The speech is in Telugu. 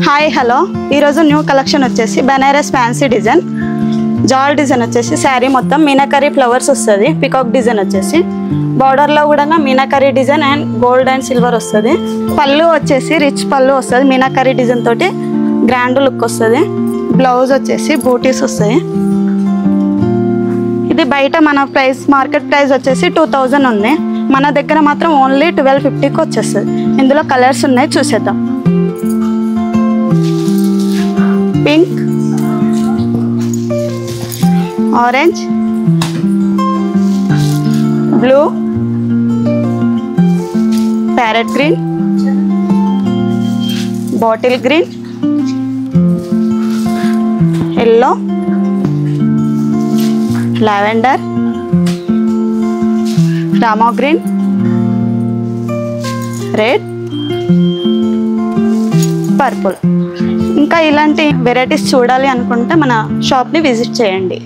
హాయ్ హలో ఈరోజు న్యూ కలెక్షన్ వచ్చేసి బనారస్ ఫ్యాన్సీ డిజైన్ జాల్ డిజైన్ వచ్చేసి శారీ మొత్తం మీనాకరీ ఫ్లవర్స్ వస్తుంది. పికాక్ డిజైన్ వచ్చేసి బార్డర్లో కూడా meenakari design and gold and silver వస్తుంది. పళ్ళు వచ్చేసి రిచ్ పళ్ళు వస్తుంది. మీనాకరీ డిజైన్ తోటి గ్రాండ్ లుక్ వస్తుంది. బ్లౌజ్ వచ్చేసి బూటీస్ వస్తాయి. ఇది బయట మన ప్రైస్ మార్కెట్ ప్రైస్ వచ్చేసి 2000 ఉంది. మన దగ్గర మాత్రం ఓన్లీ 1250కి వచ్చేస్తుంది. ఇందులో కలర్స్ ఉన్నాయి, చూసేద్దాం. Pink, orange, blue, parrot green, bottle green, yellow, lavender, Rama green, red, purple. ఇంకా ఇలాంటి వెరైటీస్ చూడాలి అనుకుంటే మన షాప్ని విజిట్ చేయండి.